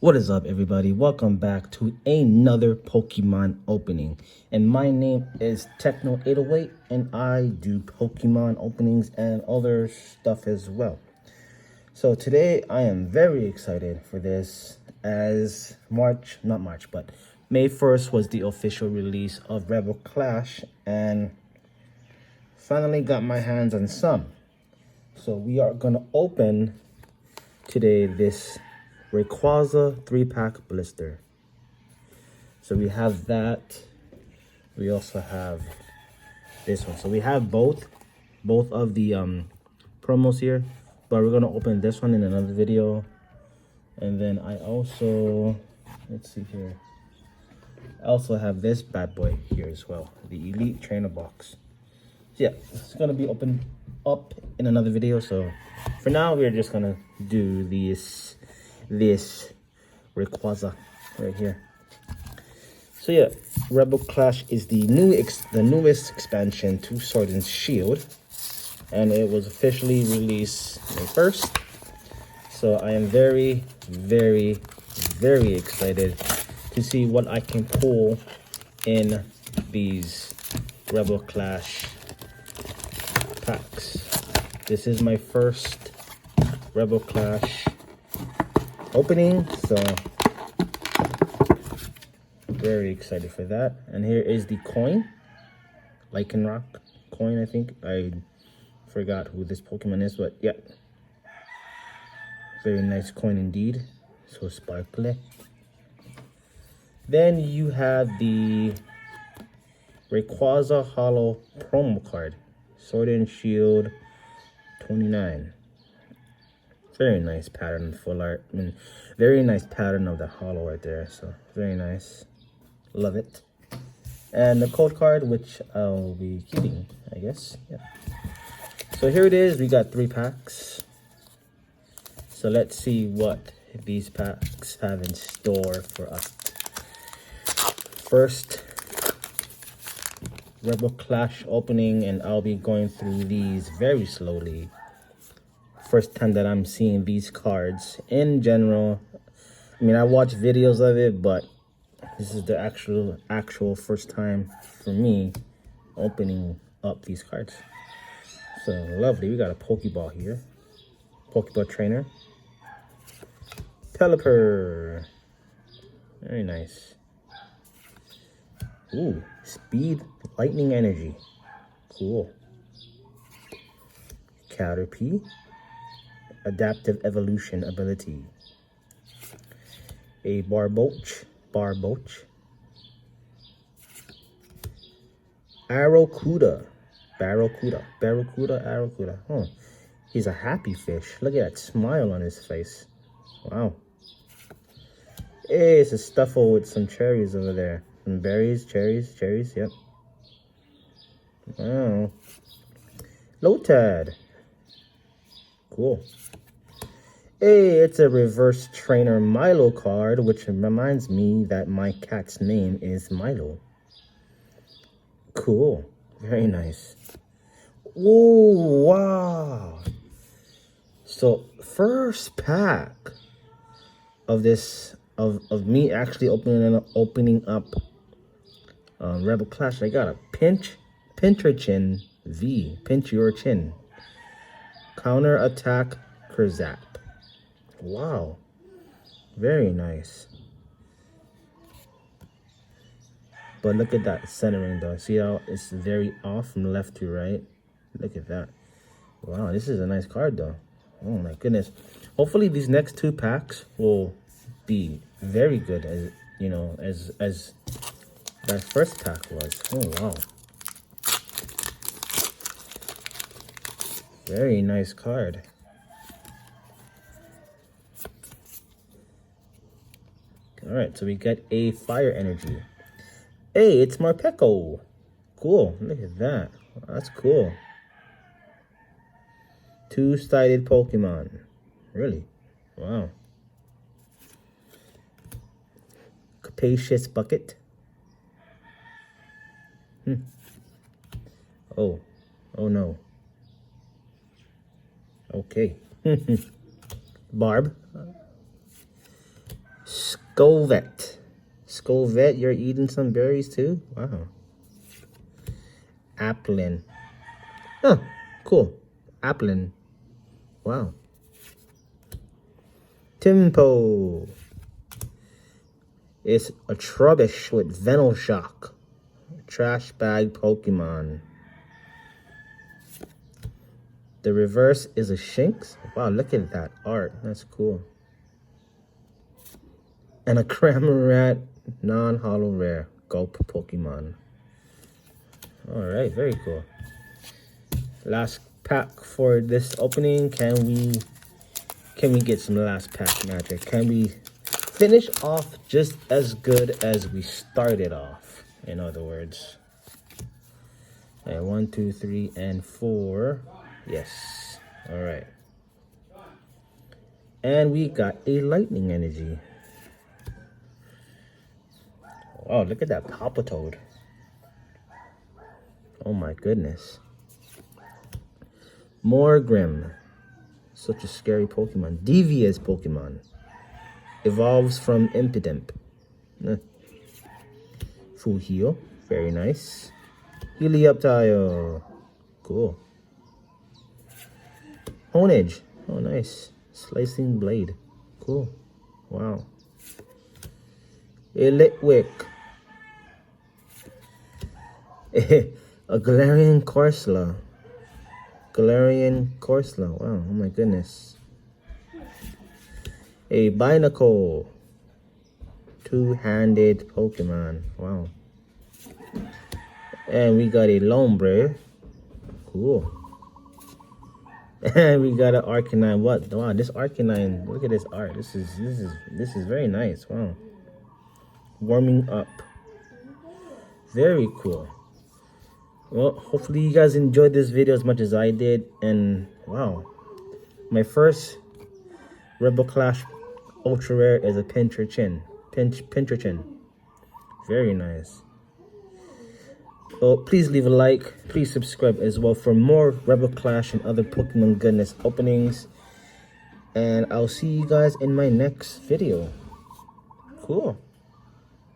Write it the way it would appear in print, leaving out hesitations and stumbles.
What is up, everybody? Welcome back to another Pokemon opening. And my name is Techno808, and I do Pokemon openings and other stuff as well. So today I am very excited for this, as May 1st was the official release of Rebel Clash, and finally got my hands on some. So we are gonna open today this Rayquaza 3-pack blister. So we have that. We also have this one. So we have both of the promos here, but we're gonna open this one in another video. And then I also, let's see here, I also have this bad boy here as well, the Elite Trainer box. So yeah, it's gonna be opened up in another video. So for now, we're just gonna do this Rayquaza right here. So yeah, Rebel Clash is the newest expansion to Sword and Shield, and it was officially released May 1st. So I am very, very, very excited to see what I can pull in these Rebel Clash packs. This is my first Rebel Clash opening, so very excited for that. And here is the coin, Lycanroc coin. I think I forgot who this Pokemon is, but yeah, very nice coin indeed, so sparkly. Then you have the Rayquaza Holo promo card, Sword and Shield 29. Very nice pattern, full art. I mean, very nice pattern of the holo right there. So very nice, love it. And the code card, which I'll be keeping, I guess. Yeah. So here it is. We got 3 packs. So let's see what these packs have in store for us. First, Rebel Clash opening, and I'll be going through these very slowly. First time that I'm seeing these cards in general. I mean, I watch videos of it, but this is the actual first time for me opening up these cards. So lovely. We got a Pokeball here, Pokeball trainer, Pelipper, very nice. Ooh, Speed Lightning Energy, cool. Caterpie, Adaptive Evolution ability. A Barboach. Arrokuda. Huh. He's a happy fish. Look at that smile on his face. Wow. Hey, it's a Stuffle with some cherries over there. Some berries, cherries, yep. Wow. Lotad. Cool. Hey, it's a reverse trainer Milo card, which reminds me that my cat's name is Milo. Cool. Very nice. Ooh, wow. So first pack of this of me actually opening up Rebel Clash. I got a Pinch-Your-Chin V. Pinch Your Chin. Counter Attack Kerzap. Wow, very nice. But look at that centering though. See how it's very off from left to right? Look at that. Wow, this is a nice card though. Oh my goodness. Hopefully these next 2 packs will be very good, as you know, as that first pack was. Oh wow. Very nice card. Alright, so we get a Fire Energy. Hey, it's Marpeco. Cool, look at that. That's cool. 2-sided Pokemon. Really? Wow. Capacious Bucket. Oh no. Okay. Barb. Scovet. Scovet, you're eating some berries too? Wow. Applin. Oh, cool. Applin. Wow. Timpo. It's a Trubbish with Venoshock. Trash bag Pokemon. The reverse is a Shinx. Wow, look at that art. That's cool. And a Cramorant non-holo rare Gulp Pokemon. Alright, very cool. Last pack for this opening. Can we get some last pack magic? Can we finish off just as good as we started off? In other words. And 1, 2, 3, and 4. Yes. Alright. And we got a lightning energy. Oh, look at that Palpitoad. Oh my goodness. Morgrim. Such a scary Pokemon. Devious Pokemon. Evolves from Impidimp. Full heal. Very nice. Helioptile. Cool. Honedge. Oh, nice. Slicing Blade. Cool. Wow. Litwick. A Galarian Corsola. Galarian Corsola. Wow. Oh my goodness. A Binacle. Two-handed Pokemon. Wow. And we got a Lombre. Cool. And we got an Arcanine. What? Wow, this Arcanine. Look at this art. This is very nice. Wow. Warming up. Very cool. Well, hopefully you guys enjoyed this video as much as I did. And wow, my first Rebel Clash Ultra Rare is a Pincherchin. Very nice. Well, please leave a like. Please subscribe as well for more Rebel Clash and other Pokemon goodness openings. And I'll see you guys in my next video. Cool.